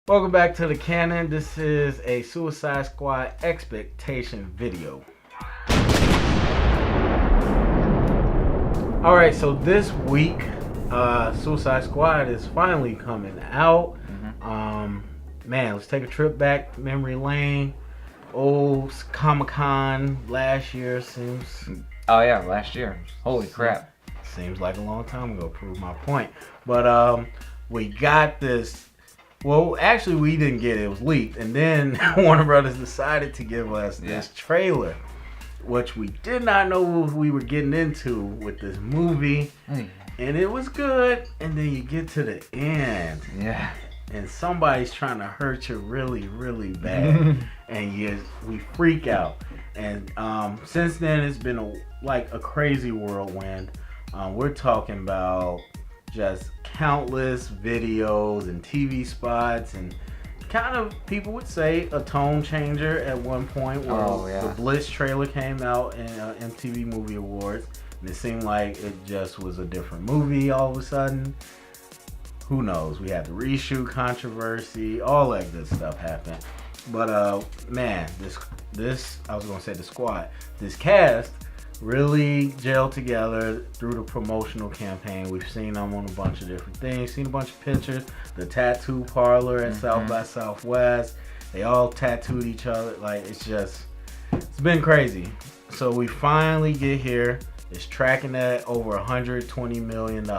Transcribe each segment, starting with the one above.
Welcome back to the canon. This is a Suicide Squad expectation video. Alright, so this week, Suicide Squad is finally coming out. Man, let's take a trip back memory lane. Old Comic-Con last year seems... Oh yeah, last year. Holy crap. Seems like a long time ago, prove my point. But we got this... Well, actually, we didn't get it. It was leaked. And then Warner Brothers decided to give us this trailer, which we did not know what we were getting into with this movie. And it was good. And then you get to the end. Yeah. And somebody's trying to hurt you really, really bad. And we freak out. And since then, it's been a crazy whirlwind. We're talking about just countless videos and TV spots and kind of, people would say, a tone changer at one point where the Blitz trailer came out in MTV Movie Awards, and it seemed like it just was a different movie all of a sudden. Who knows? We had the reshoot controversy, all that good stuff happened. But man, this I was gonna say the squad, this cast really gelled together through the promotional campaign. We've seen them on a bunch of different things, seen a bunch of pictures. The tattoo parlor at South by Southwest, they all tattooed each other. Like, it's been crazy. So we finally get here. It's tracking at over $120 million.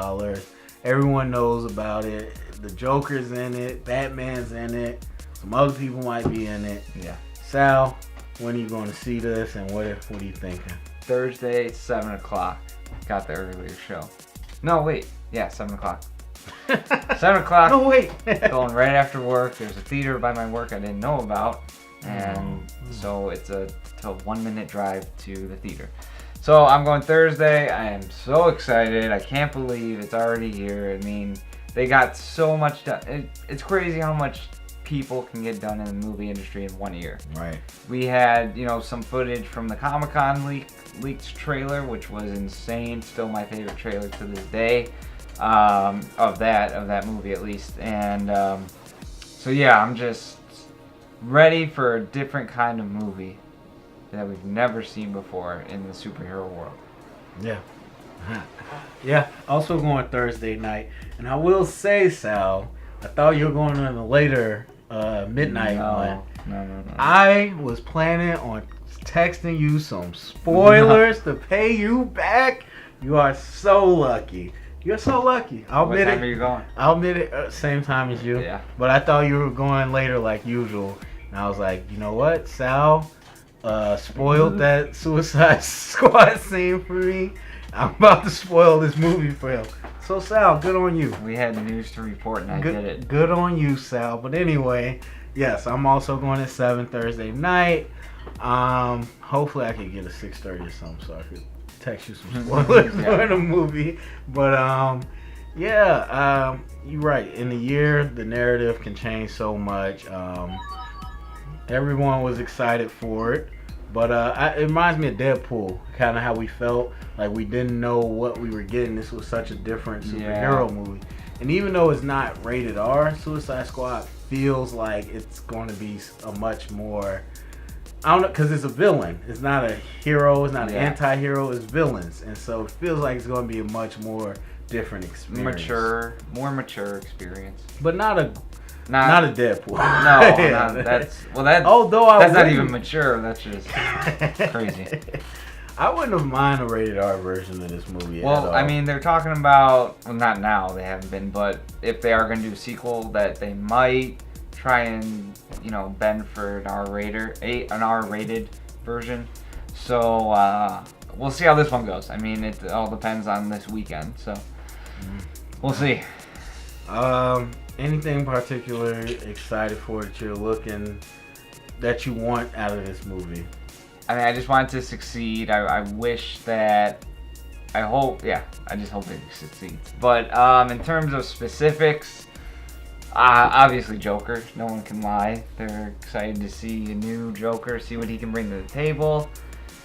Everyone knows about it. The Joker's in it, Batman's in it, some other people might be in it. Yeah. Sal, when are you going to see this, and what are you thinking? Thursday, 7 o'clock. Got the earlier show. No, wait. Yeah, 7 o'clock. 7 o'clock. No, wait. Going right after work. There's a theater by my work I didn't know about. And so it's a 1-minute drive to the theater. So I'm going Thursday. I am so excited. I can't believe it's already here. I mean, they got so much done. It's crazy how much people can get done in the movie industry in 1 year. Right. We had, some footage from the Comic-Con leaked trailer, which was insane. Still my favorite trailer to this day, of that movie at least. And so yeah, I'm just ready for a different kind of movie that we've never seen before in the superhero world. Yeah. Yeah. Also going Thursday night, and I will say, Sal, I thought you were going on a later midnight one. No. I was planning on texting you some spoilers to pay you back. You are so lucky. You're so lucky. What time are you going? I'll admit it, same time as you. Yeah. But I thought you were going later like usual. And I was like, you know what? Sal spoiled that Suicide Squad scene for me. I'm about to spoil this movie for him. So Sal, good on you. We had news to report and I did it. Good on you, Sal. But anyway, yes, I'm also going at 7 Thursday night. Hopefully I can get a 6:30 or something so I could text you some spoilers for the movie. But you're right. In a year, the narrative can change so much. Everyone was excited for it. But it reminds me of Deadpool, kind of how we felt. Like, we didn't know what we were getting. This was such a different superhero movie. And even though it's not rated R, Suicide Squad feels like it's going to be a much more... I don't know, because it's a villain. It's not a hero. It's not an anti-hero. It's villains. And so it feels like it's going to be a much more different experience. More mature experience. But not a Deadpool. No, that's not even mature. That's just crazy. I wouldn't have minded a rated R version of this movie. Well, I mean, they're talking about, well, not now, they haven't been, but if they are going to do a sequel, that they might try and, bend for an R-rated version. So we'll see how this one goes. I mean, it all depends on this weekend. So we'll see. Anything particular excited for that you want out of this movie? I mean, I just want it to succeed. I wish that, I just hope it succeeds. But in terms of specifics, obviously Joker, no one can lie. They're excited to see a new Joker, see what he can bring to the table.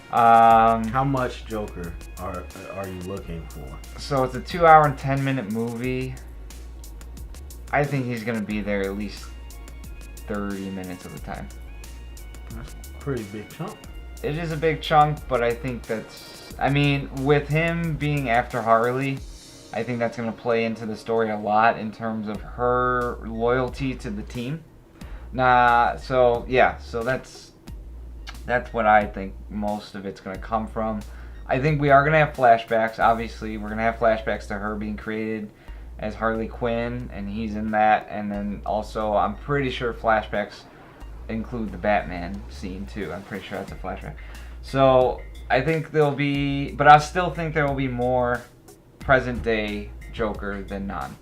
How much Joker are you looking for? So it's a 2-hour and 10-minute movie. I think he's going to be there at least 30 minutes of the time. That's a pretty big chunk. It is a big chunk, but I think with him being after Harley, I think that's going to play into the story a lot in terms of her loyalty to the team. So that's what I think most of it's going to come from. I think we are going to have flashbacks. Obviously, we're going to have flashbacks to her being created as Harley Quinn, and he's in that. And then also, I'm pretty sure flashbacks include the Batman scene too. I'm pretty sure that's a flashback. So I think but I still think there will be more present day Joker than none.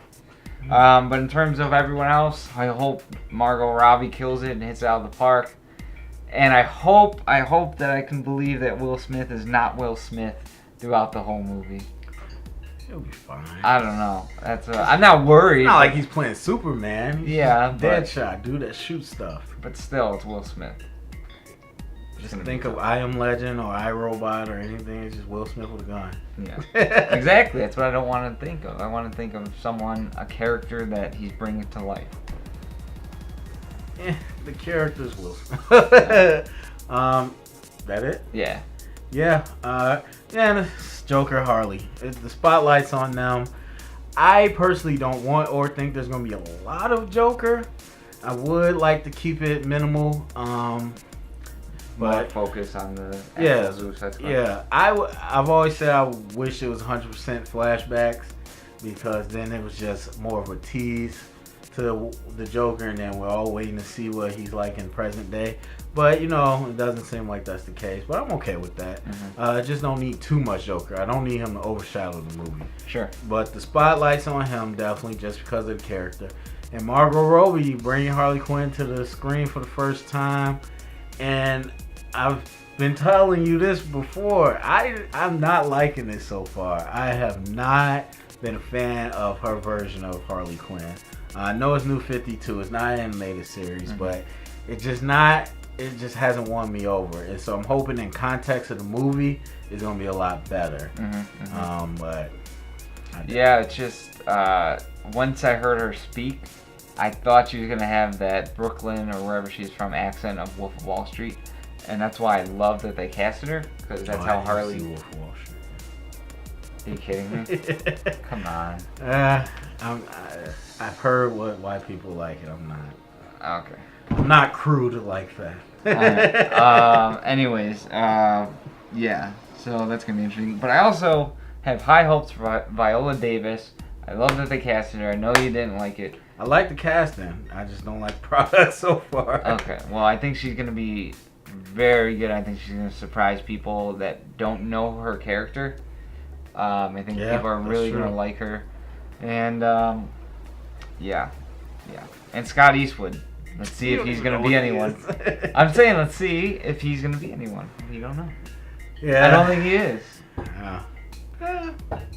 But in terms of everyone else, I hope Margot Robbie kills it and hits it out of the park. And I hope that I can believe that Will Smith is not Will Smith throughout the whole movie. He'll be fine. I don't know. I'm not worried. It's not like he's playing Superman. He's Deadshot, dude that shoots stuff. But still, it's Will Smith. Just think of I Am Legend or iRobot or anything. It's just Will Smith with a gun. Yeah, exactly. That's what I don't want to think of. I want to think of a character that he's bringing to life. The character's Will Smith. That it? Yeah. Yeah. It's Joker, Harley. The spotlight's on them. I personally don't want or think there's going to be a lot of Joker. I would like to keep it minimal. But focus on the Suicide Squad. Yeah. I've always said I wish it was 100% flashbacks, because then it was just more of a tease to the Joker, and then we're all waiting to see what he's like in present day. But it doesn't seem like that's the case. But I'm okay with that. I just don't need too much Joker. I don't need him to overshadow the movie. Sure. But the spotlight's on him, definitely, just because of the character. And Margot Robbie bringing Harley Quinn to the screen for the first time. And I've been telling you this before. I'm not liking this so far. I have not been a fan of her version of Harley Quinn. I know it's New 52. It's not an animated series, but it just hasn't won me over. And so I'm hoping in context of the movie, it's going to be a lot better. But it's just once I heard her speak, I thought she was going to have that Brooklyn or wherever she's from accent of Wolf of Wall Street. And that's why I love that they casted her, because that's how Harley... Wolf of Wall Street. Are you kidding me? Come on. I've heard why people like it. I'm not. Okay. I'm not crude like that. Anyways, so that's gonna be interesting. But I also have high hopes for Viola Davis. I love that they casted her. I know you didn't like it. I like the casting. I just don't like the product so far. Okay. Well, I think she's gonna be very good. I think she's gonna surprise people that don't know her character. I think people are really gonna like her, and and Scott Eastwood. Let's see if he's gonna be anyone. I'm saying let's see if he's gonna be anyone. You don't know. Yeah. I don't think he is. Yeah. I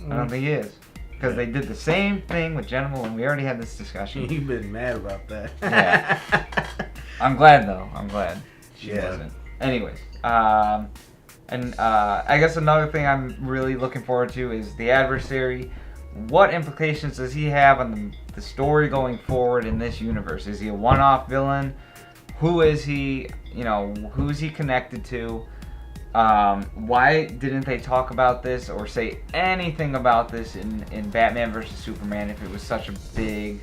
don't think he is, because they did the same thing with Jenna Malone. We already had this discussion. You've been mad about that. Yeah. I'm glad though. I'm glad she wasn't. Anyways, I guess another thing I'm really looking forward to is the adversary. What implications does he have on the story going forward in this universe? Is he a one-off villain? Who is he? Who is he connected to? Why didn't they talk about this or say anything about this in Batman vs. Superman if it was such a big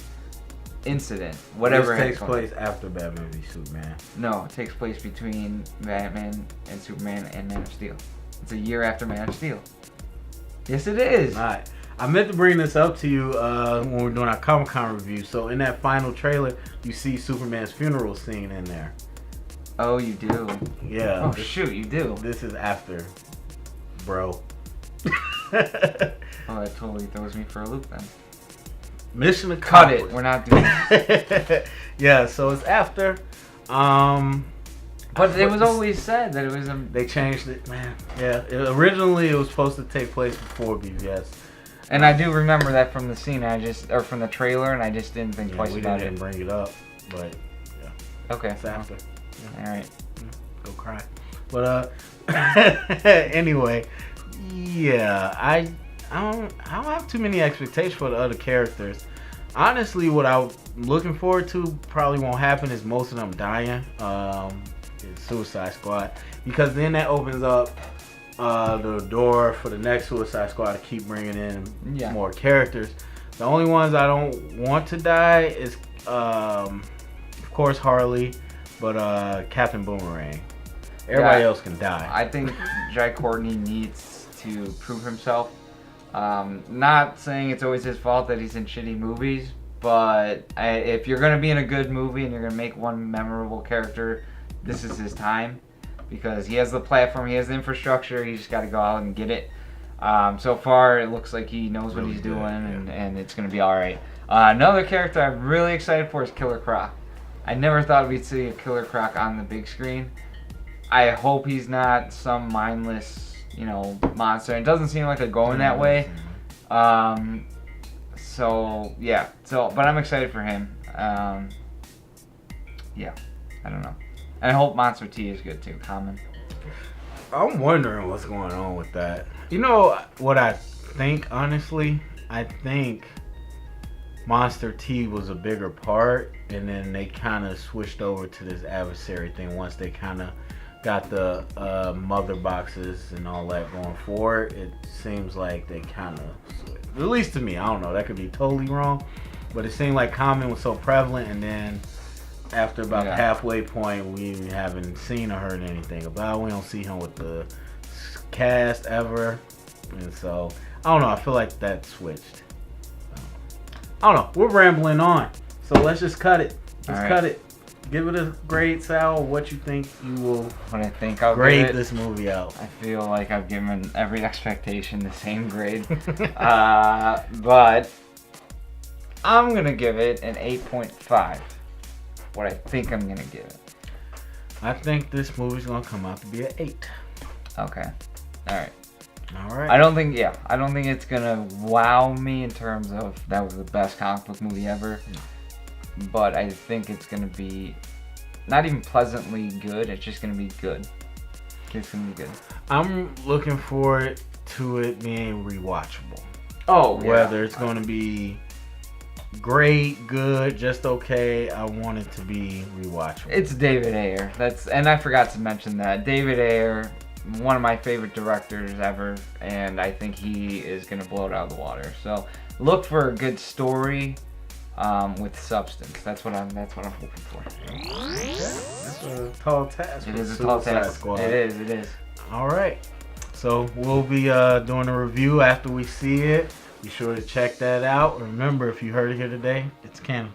incident? Whatever. This takes place after Batman v Superman. No, it takes place between Batman and Superman and Man of Steel. It's a year after Man of Steel. Yes, it is. All right. I meant to bring this up to you when we were doing our Comic-Con review. So in that final trailer, you see Superman's funeral scene in there. Oh, you do? Yeah. Oh, shoot, you do. This is after, bro. Oh, that totally throws me for a loop then. Mission accomplished. Cut it. We're not doing this. Yeah, so it's after. But it was always said that it was They changed it, man. Yeah. Originally, it was supposed to take place before BVS. And I do remember that from the scene, from the trailer, and I just didn't think twice about it. We didn't bring it up, but yeah. Okay. It's after. Yeah. All right. Go cry. But anyway, yeah, I don't have too many expectations for the other characters. Honestly, what I'm looking forward to probably won't happen is most of them dying. In Suicide Squad, because then that opens up the door for the next Suicide Squad to keep bringing in more characters. The only ones I don't want to die is, of course, Harley, but Captain Boomerang. Everybody else can die. I think Jai Courtney needs to prove himself. Not saying it's always his fault that he's in shitty movies, but if you're going to be in a good movie and you're going to make one memorable character, this is his time. Because he has the platform, he has the infrastructure, he just got to go out and get it. So far, it looks like he knows what he's doing, and it's going to be alright. Another character I'm really excited for is Killer Croc. I never thought we'd see a Killer Croc on the big screen. I hope he's not some mindless, monster. It doesn't seem like they're going that way. So, yeah. But I'm excited for him. Yeah. I don't know. And I hope Monster T is good too. Common. I'm wondering what's going on with that. You know what I think, honestly? I think Monster T was a bigger part, and then they kind of switched over to this adversary thing once they kind of got the mother boxes and all that going forward. It seems like they kind of switched. At least to me, I don't know. That could be totally wrong, but it seemed like Common was so prevalent, and then after about the halfway point, we haven't seen or heard anything about it. We don't see him with the cast ever. And so, I don't know. I feel like that switched. I don't know. We're rambling on. So let's just cut it. Let's cut it. Give it a grade, Sal. What you think you will I'll grade this movie out? I feel like I've given every expectation the same grade. But I'm going to give it an 8.5. What I think I'm gonna give it. I think this movie's gonna come out to be an 8. Okay. All right. I don't think it's gonna wow me in terms of that was the best comic book movie ever. But I think it's gonna be not even pleasantly good. It's just gonna be good. It's gonna be good. I'm looking forward to it being rewatchable. Whether it's gonna be great, good, just okay. I want it to be rewatchable. It's David Ayer. And I forgot to mention that. David Ayer, one of my favorite directors ever, and I think he is going to blow it out of the water. So look for a good story with substance. That's what I'm hoping for. That's a tall task. It is a tall task. Squad. It is. All right. So we'll be doing a review after we see it. Be sure to check that out. Remember, if you heard it here today, it's canon.